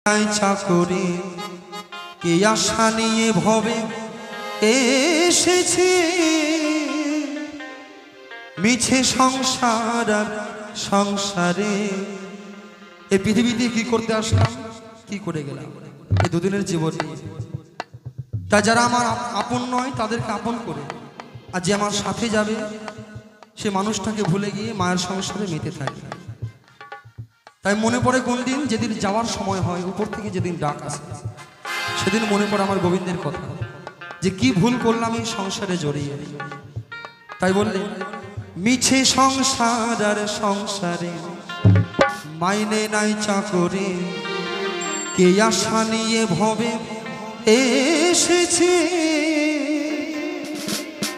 চাকরি কে আশা নিয়ে ভবে এসেছে মিছে সংসার আর সংসারে। এই পৃথিবীতে কি করতে আসলাম, কি করে গেলাম, এই দুদিনের জীবন নিয়ে। তা যারা আমার আপন নয় তাদেরকে আপন করে, আর যে আমার সাথে যাবে সে মানুষটাকে ভুলে গিয়ে মায়ের সংসারে মেতে থাকে। তাই মনে পড়ে কোন দিন, যেদিন যাওয়ার সময় হয়, উপর থেকে যেদিন ডাক আসে, সেদিন মনে পড়ে আমার গোবিন্দের কথা, যে কি ভুল করলাম এই সংসারে জড়িয়ে। তাই বললে মিছে সংসার আর সংসারে মাইনে নাই চাকরি কে আশা নিয়ে ভবে এসেছে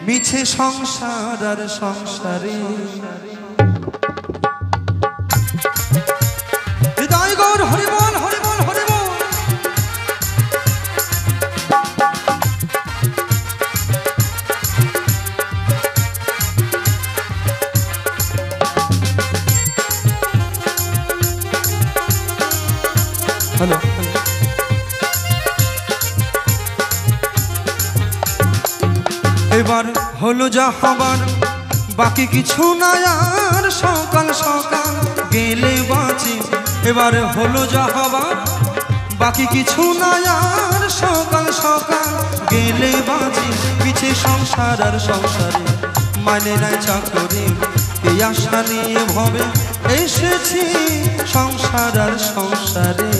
মিছে সংসার আর সংসারে। হৃদয় গৌর হরি বল হরি বল হরি বল। হ্যালো, এবার হলো যা হবার বাকি কিছু না আর, সকাল সকাল গেলে বাঁচি। এবার হলো যা হবার বাকি কিছু না আর, সকাল সকাল গেলে বাঁচি। পিছে সংসার আর সংসারে মানে নাই চাকরি কে আশা নিয়ে ভবে এসেছি সংসার আর সংসারে।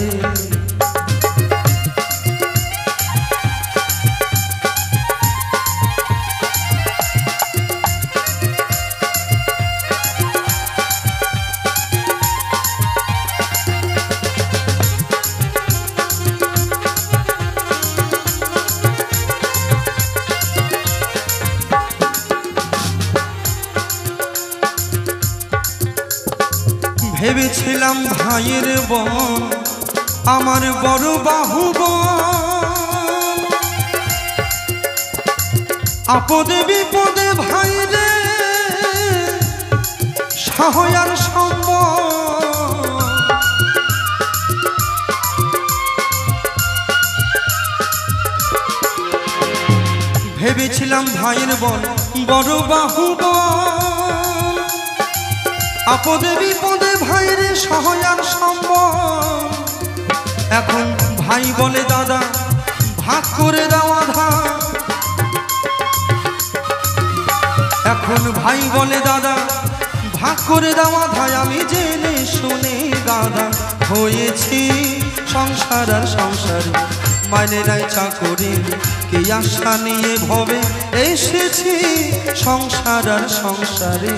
ভেবেছিলাম ভাইয়ের বোন আমার বড় বাহুবন, আপদে বিপদে ভাইরে সহায়ার সম্বল। ভেবেছিলাম ভাইয়ের বোন বড় বাহুবন, আপদে বিপদে ভাইরে সহায়ার সম্বল। এখন ভাই বলে দাদা ভাগ করে দেওয়া ধার, এখন ভাই বলে দাদা ভাগ করে দেওয়া ধায়। আমি জেনে শুনে গাধা হয়েছি সংসার আর সংসারে মানে নাই চাকরি কে আশা নিয়ে ভবে এসেছি সংসার আর সংসারে।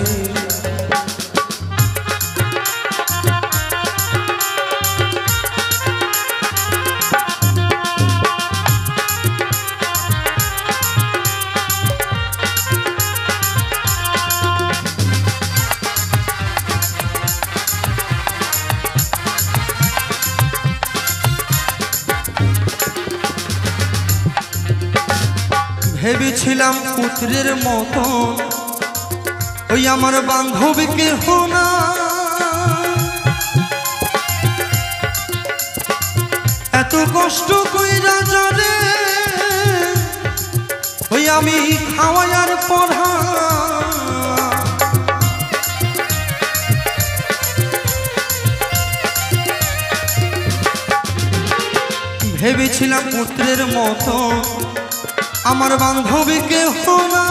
ভেবেছিলাম পুত্রের মতো ওই আমার বান্ধবীকে হোনা, এত কষ্ট কইরা জানে ওই আমি খাওয়ার পড়া। ভেবেছিলাম পুত্রের মতো আমার বান্ধবীকে হোনা,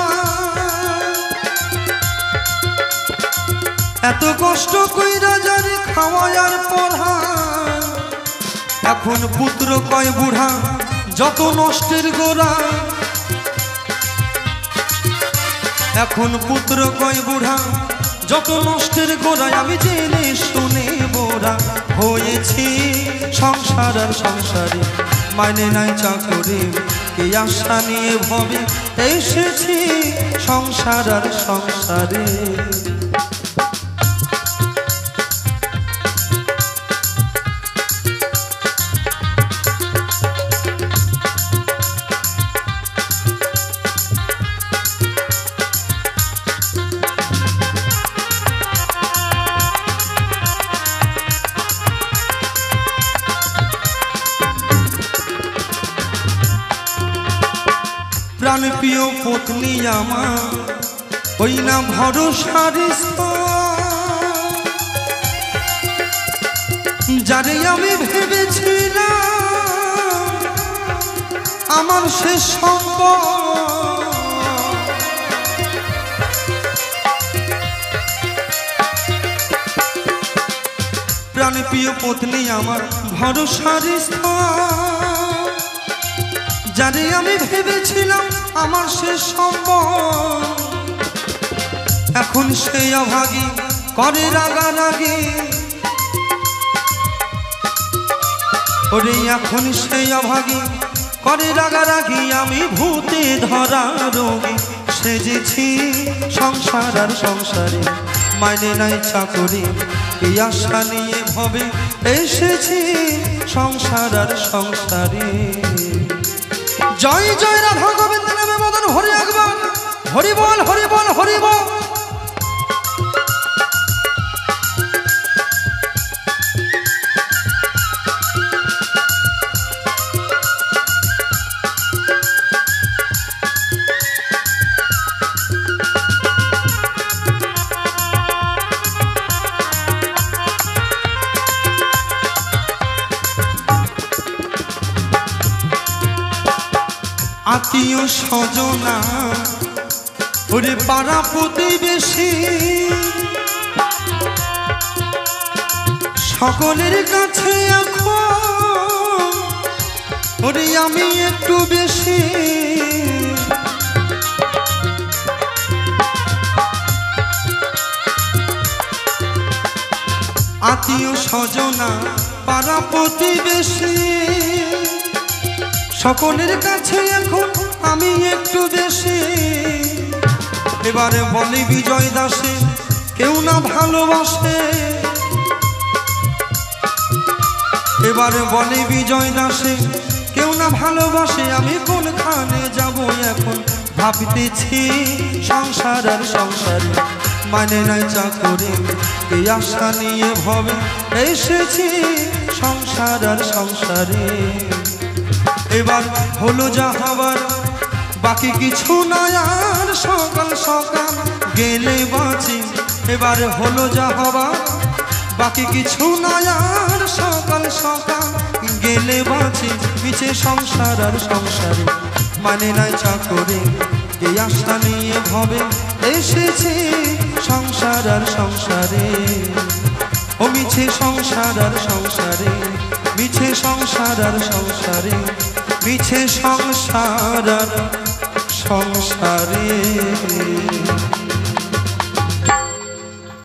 এত কষ্ট কইরা জানি খাওয়ার পড়া। এখন পুত্র কয় বুড়া যত নষ্টের গোড়া, এখন পুত্র কয় বুড়া যত নষ্টের গোড়ায়। আমি জেনে শুনে বোরা হয়েছি সংসার আর সংসারে মানে নাই চাকরি কে আশা নিয়ে ভবে এসেছি সংসার আর সংসারে। প্রাণ প্রিয় পত্নী আমার ওই না ভরসার যারে আমি ভেবেছিলাম আমার শেষ সম্পদ প্রাণ প্রিয় পত্নী আমার ভরসার যারে আমি ভেবেছিলাম আমার শেষ সম্বল এখন সেই অভাগী করে রাগারাগি ওরে এখন সেই অভাগী করে রাগারাগি আমি ভূতে ধরা রোগী সেজেছি সংসার আর সংসারে মাইনে নাই চাকরি এই আশা নিয়ে ভবে এসেছি সংসার আর সংসারে জয় জয় রাধা গোবিন্দ নামে মদন হরি একবার হরি বল হরি বল হরি বল আত্মীয় স্বজনা ওরে পাড়া প্রতিবেশী সকলের কাছে এখন ওরে আমি একটু বেশি আত্মীয় স্বজনা পাড়া প্রতিবেশী সকলের কাছে এখন আমি একটু বেশি এবারে বলে বিজয় দাসে কেউ না ভালোবাসে এবারে বলে বিজয় দাসে কেউ না ভালোবাসে আমি কোনখানে যাব এখন ভাবতেছি সংসার আর সংসারে মানে নাই চাকরি এই আশা নিয়ে ভবে এসেছি সংসার আর সংসারে এবার হলো যা হবার বাকি কিছু নয় আর সকাল সকাল গেলে বাঁচি এবার হলো যা হবার বাকি কিছু নয় আর সকাল সকাল গেলে বাঁচি মিছে সংসার আর সংসারে মানে নাই চাকরি এই আশা নিয়ে ভবে এসেছি সংসার আর সংসারে ও মিছে সংসার আর সংসারে মিছে সংসার আর সংসারে মিছে সংসার আর সংসারে।